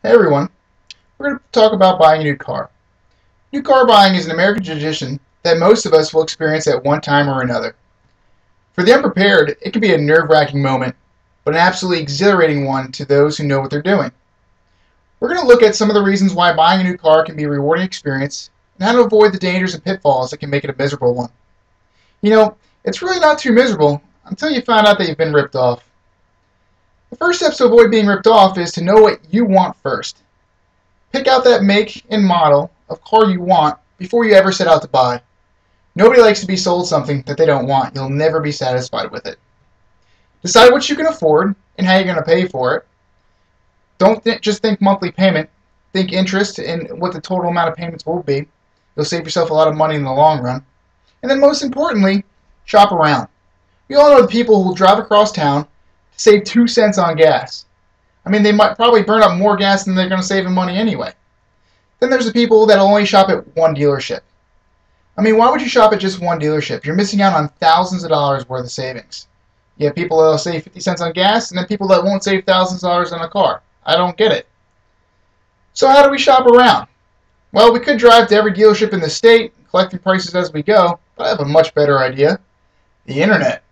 Hey everyone, we're going to talk about buying a new car. New car buying is an American tradition that most of us will experience at one time or another. For the unprepared, it can be a nerve-wracking moment, but an absolutely exhilarating one to those who know what they're doing. We're going to look at some of the reasons why buying a new car can be a rewarding experience and how to avoid the dangers and pitfalls that can make it a miserable one. You know, it's really not too miserable until you find out that you've been ripped off. The first step to avoid being ripped off is to know what you want first. Pick out that make and model of car you want before you ever set out to buy. Nobody likes to be sold something that they don't want. You'll never be satisfied with it. Decide what you can afford and how you're going to pay for it. Don't just think monthly payment. Think interest and what the total amount of payments will be. You'll save yourself a lot of money in the long run. And then most importantly, shop around. We all know the people who will drive across town to save 2 cents on gas. I mean, they might probably burn up more gas than they're going to save in money anyway. Then there's the people that only shop at one dealership. I mean, why would you shop at just one dealership? You're missing out on thousands of dollars worth of savings. You have people that will save 50 cents on gas, and then people that won't save thousands of dollars on a car. I don't get it. So how do we shop around? Well, we could drive to every dealership in the state, collecting prices as we go, but I have a much better idea. The internet.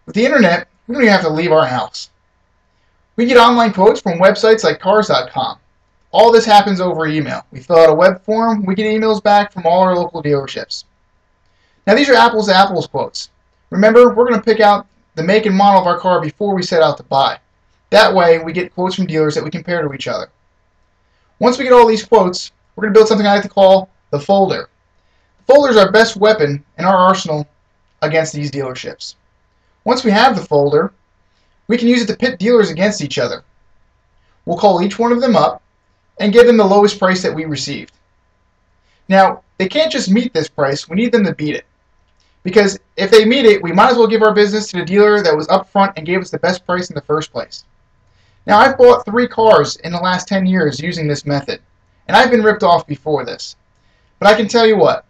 With the internet, we don't even have to leave our house. We get online quotes from websites like cars.com. All this happens over email. We fill out a web form, we get emails back from all our local dealerships. Now these are apples to apples quotes. Remember, we're going to pick out the make and model of our car before we set out to buy. That way we get quotes from dealers that we compare to each other. Once we get all these quotes, we're going to build something I like to call the folder. The folder is our best weapon in our arsenal against these dealerships. Once we have the folder, we can use it to pit dealers against each other. We'll call each one of them up and give them the lowest price that we received. Now, they can't just meet this price, we need them to beat it. Because if they meet it, we might as well give our business to the dealer that was up front and gave us the best price in the first place. Now, I've bought 3 cars in the last 10 years using this method, and I've been ripped off before this. But I can tell you what,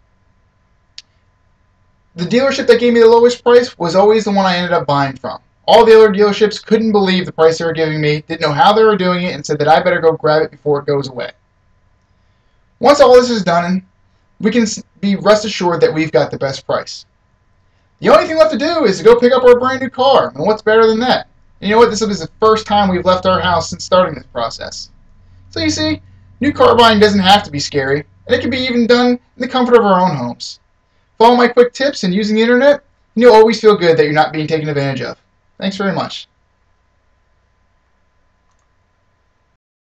the dealership that gave me the lowest price was always the one I ended up buying from. All the other dealerships couldn't believe the price they were giving me, didn't know how they were doing it, and said that I better go grab it before it goes away. Once all this is done, we can be rest assured that we've got the best price. The only thing left to do is to go pick up our brand new car, and what's better than that? And you know what? This is the first time we've left our house since starting this process. So you see, new car buying doesn't have to be scary, and it can be even done in the comfort of our own homes. Follow my quick tips and using the internet, and you'll always feel good that you're not being taken advantage of. Thanks very much.